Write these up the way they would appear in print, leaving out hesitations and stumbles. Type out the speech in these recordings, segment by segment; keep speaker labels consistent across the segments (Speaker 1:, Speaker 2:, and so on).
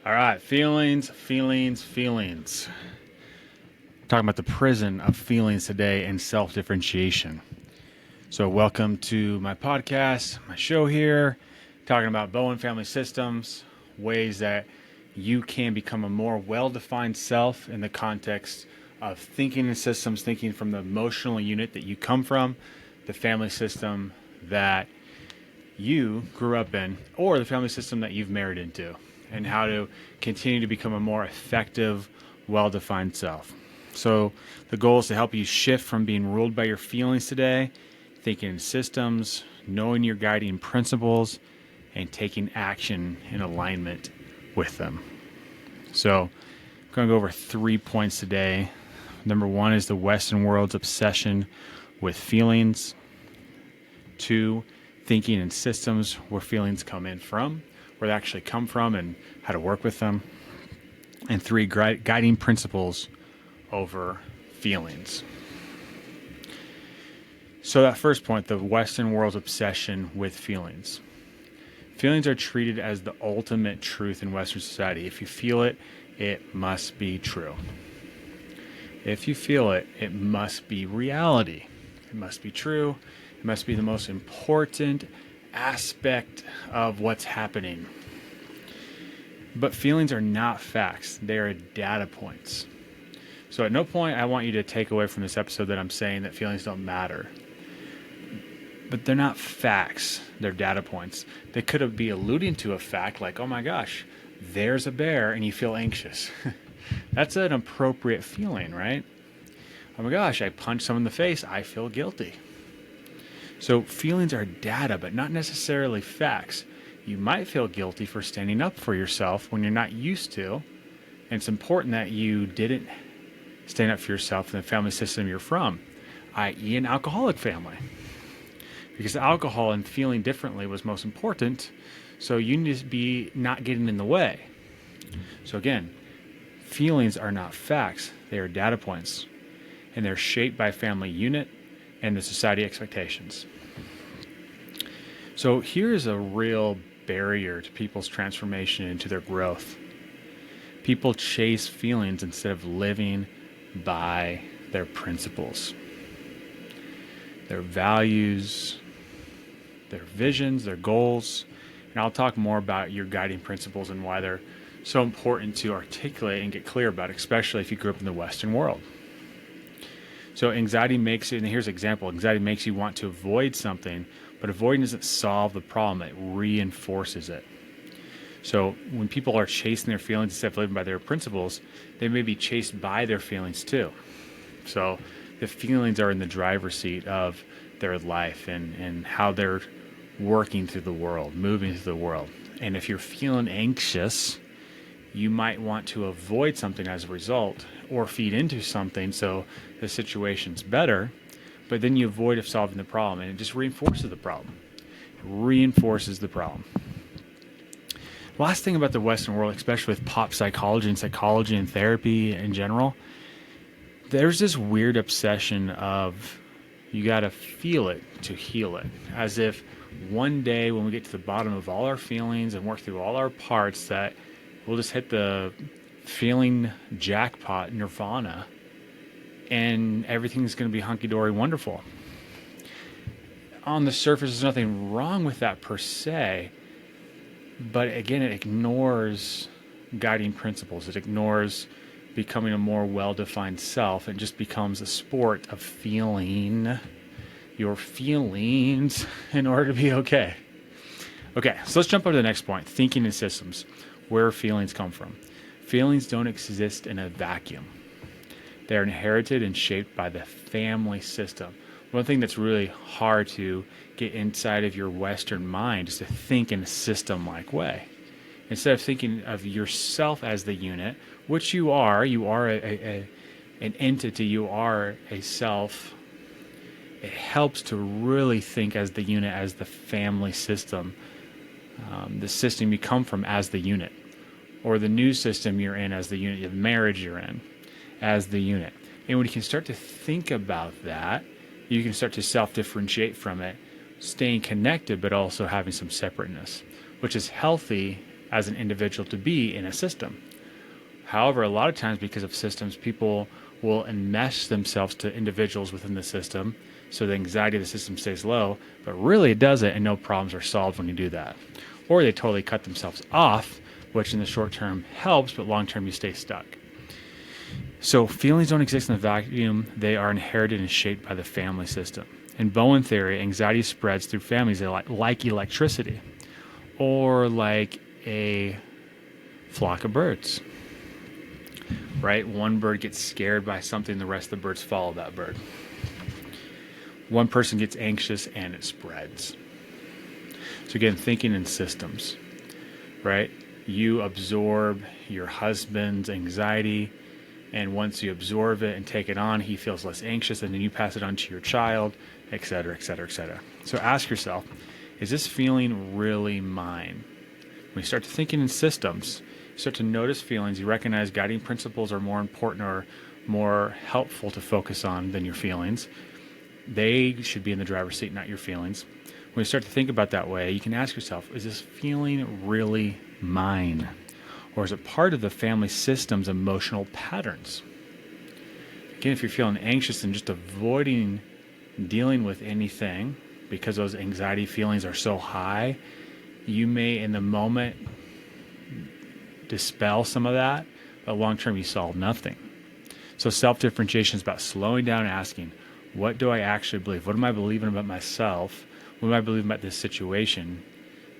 Speaker 1: All right, feelings. Talking about the prison of feelings today and self-differentiation. So, welcome to my podcast, my show here, talking about Bowen family systems, ways that you can become a more well-defined self in the context of thinking in systems, thinking from the emotional unit that you come from, the family system that you grew up in, or the family system that you've married into, and how to continue to become a more effective, well-defined self. So the goal is to help you shift from being ruled by your feelings today, thinking in systems, knowing your guiding principles, and taking action in alignment with them. So I'm going to go over 3 points today. Number 1 is the Western world's obsession with feelings. 2, thinking in systems, where feelings come in from, where they actually come from, and how to work with them. And 3, guiding principles over feelings. So that first point, the Western world's obsession with feelings. Feelings are treated as the ultimate truth in Western society. If you feel it, it must be true. If you feel it, it must be reality. It must be true. It must be the most important aspect of what's happening. But feelings are not facts. They are data points. So at no point I want you to take away from this episode that I'm saying that feelings don't matter. But they're not facts. They're data points. They could be alluding to a fact like, oh my gosh, there's a bear, and you feel anxious. That's an appropriate feeling, right? Oh my gosh, I punched someone in the face. I feel guilty. So feelings are data, but not necessarily facts. You might feel guilty for standing up for yourself when you're not used to. And it's important that you didn't stand up for yourself in the family system you're from, i.e. an alcoholic family. Because alcohol and feeling differently was most important, so you need to be not getting in the way. So again, feelings are not facts, they are data points. And they're shaped by family unit and the society expectations. So here's a real barrier to people's transformation into their growth. People chase feelings instead of living by their principles, their values, their visions, their goals. And I'll talk more about your guiding principles and why they're so important to articulate and get clear about, especially if you grew up in the Western world. So anxiety makes you, and here's an example, anxiety makes you want to avoid something, but avoiding doesn't solve the problem, it reinforces it. So when people are chasing their feelings instead of living by their principles, they may be chased by their feelings too. So the feelings are in the driver's seat of their life and how they're working through the world, moving through the world. And if you're feeling anxious, you might want to avoid something as a result or feed into something so the situation's better, but then you avoid solving the problem, and it just reinforces the problem. It reinforces the problem. Last thing about the Western world, especially with pop psychology and therapy in general, there's this weird obsession of you got to feel it to heal it. As if one day when we get to the bottom of all our feelings and work through all our parts that we'll just hit the feeling jackpot, nirvana, and everything's going to be hunky-dory wonderful. On the surface, there's nothing wrong with that per se, but again, it ignores guiding principles. It ignores becoming a more well-defined self and just becomes a sport of feeling your feelings in order to be okay. Okay, so let's jump over to the next point, thinking in systems, where feelings come from. Feelings don't exist in a vacuum. They're inherited and shaped by the family system. One thing that's really hard to get inside of your Western mind is to think in a system-like way. Instead of thinking of yourself as the unit, which you are an entity, you are a self. It helps to really think as the unit, as the family system, the system you come from as the unit, or the new system you're in as the unit, the marriage you're in as the unit. And when you can start to think about that, you can start to self-differentiate from it, staying connected but also having some separateness, which is healthy as an individual to be in a system. However, a lot of times because of systems, people will enmesh themselves to individuals within the system, so the anxiety of the system stays low, but really it doesn't, and no problems are solved when you do that. Or they totally cut themselves off, which in the short term helps, but long term you stay stuck. So feelings don't exist in a vacuum. They are inherited and shaped by the family system. In Bowen theory, anxiety spreads through families like electricity, or like a flock of birds. Right? One bird gets scared by something, the rest of the birds follow that bird. One person gets anxious and it spreads. So again, thinking in systems, right? You absorb your husband's anxiety, and once you absorb it and take it on, he feels less anxious, and then you pass it on to your child, et cetera, et cetera, et cetera. So ask yourself, is this feeling really mine? When you start to thinking in systems, you start to notice feelings, you recognize guiding principles are more important or more helpful to focus on than your feelings. They should be in the driver's seat, not your feelings. When you start to think about that way, you can ask yourself, is this feeling really mine? Or is it part of the family system's emotional patterns? Again, if you're feeling anxious and just avoiding dealing with anything because those anxiety feelings are so high, you may in the moment dispel some of that, but long term you solve nothing. So self-differentiation is about slowing down and asking, what do I actually believe? What am I believing about myself? What am I believing about this situation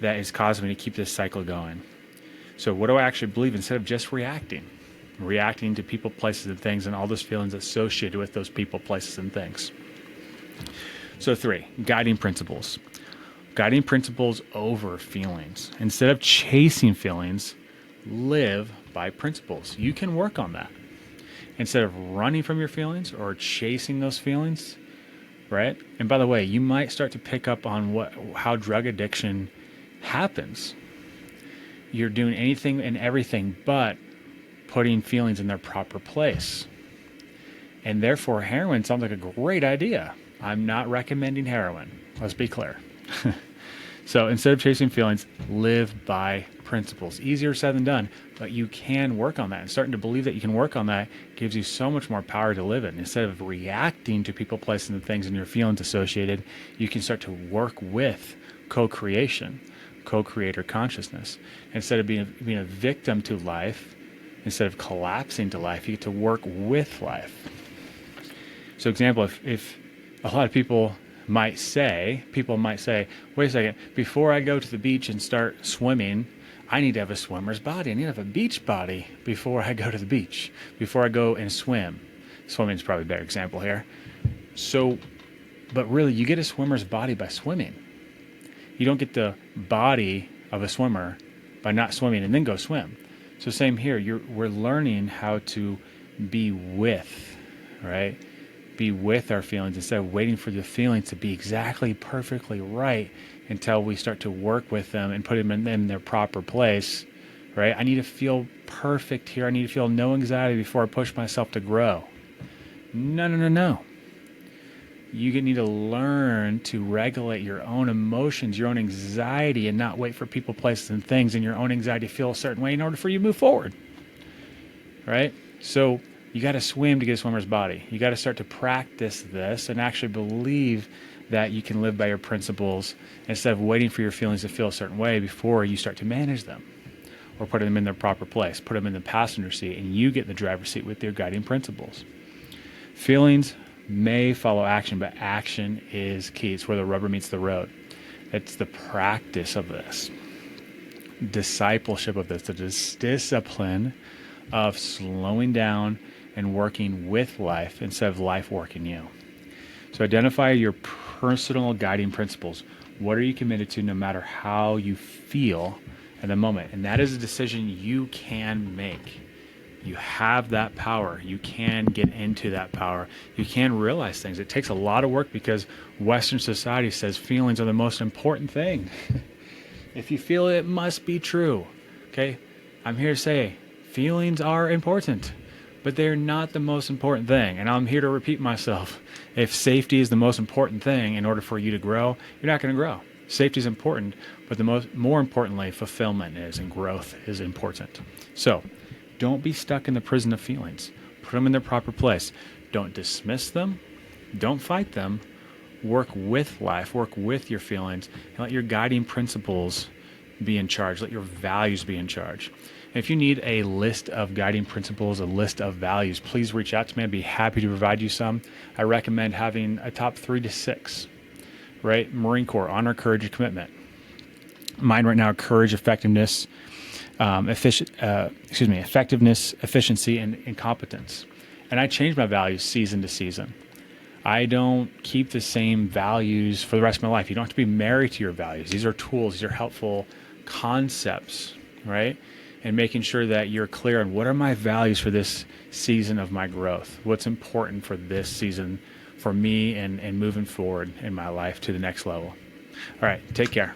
Speaker 1: that is causing me to keep this cycle going? So what do I actually believe instead of just reacting to people, places, and things, and all those feelings associated with those people, places, and things? So 3, guiding principles. Guiding principles over feelings. Instead of chasing feelings, live by principles. You can work on that. Instead of running from your feelings or chasing those feelings, right? And by the way, you might start to pick up on how drug addiction happens. You're doing anything and everything but putting feelings in their proper place. And therefore, heroin sounds like a great idea. I'm not recommending heroin. Let's be clear. So instead of chasing feelings, live by principles. Easier said than done, but you can work on that. And starting to believe that you can work on that gives you so much more power to live it. And instead of reacting to people, places, and things and your feelings associated, you can start to work with co-creation, co-creator consciousness. Instead of being a victim to life, instead of collapsing to life, you get to work with life. So example, if a lot of people might say, wait a second, before I go to the beach and start swimming, I need to have a swimmer's body. I need to have a beach body before I go to the beach, before I go and swim. Swimming is probably a better example here. So, but really, you get a swimmer's body by swimming. You don't get the body of a swimmer by not swimming and then go swim. So same here, we're learning how to be with, right? Be with our feelings instead of waiting for the feelings to be exactly perfectly right until we start to work with them and put them in their proper place, right? I need to feel perfect here. I need to feel no anxiety before I push myself to grow. No. You need to learn to regulate your own emotions, your own anxiety, and not wait for people, places, and things and your own anxiety to feel a certain way in order for you to move forward, right? So you got to swim to get a swimmer's body. You got to start to practice this and actually believe that you can live by your principles instead of waiting for your feelings to feel a certain way before you start to manage them or put them in their proper place, put them in the passenger seat, and you get in the driver's seat with your guiding principles. Feelings may follow action, but action is key. It's where the rubber meets the road. It's the practice of this, discipleship of this, the discipline of slowing down and working with life instead of life working you. So identify your personal guiding principles. What are you committed to no matter how you feel at the moment? And that is a decision you can make. You have that power. You can get into that power. You can realize things. It takes a lot of work because Western society says feelings are the most important thing. If you feel it, it must be true. Okay? I'm here to say feelings are important, but they're not the most important thing. And I'm here to repeat myself. If safety is the most important thing in order for you to grow, you're not going to grow. Safety is important, but more importantly, fulfillment is, and growth is important. So don't be stuck in the prison of feelings. Put them in their proper place. Don't dismiss them. Don't fight them. Work with life, work with your feelings, and let your guiding principles be in charge. Let your values be in charge. And if you need a list of guiding principles, a list of values, please reach out to me. I'd be happy to provide you some. I recommend having a top 3 to 6, right? Marine Corps, honor, courage, and commitment. Mine right now, courage, effectiveness, effectiveness, efficiency, and competence. And I change my values season to season. I don't keep the same values for the rest of my life. You don't have to be married to your values. These are tools. These are helpful concepts, right? And making sure that you're clear on what are my values for this season of my growth? What's important for this season for me and moving forward in my life to the next level. All right, take care.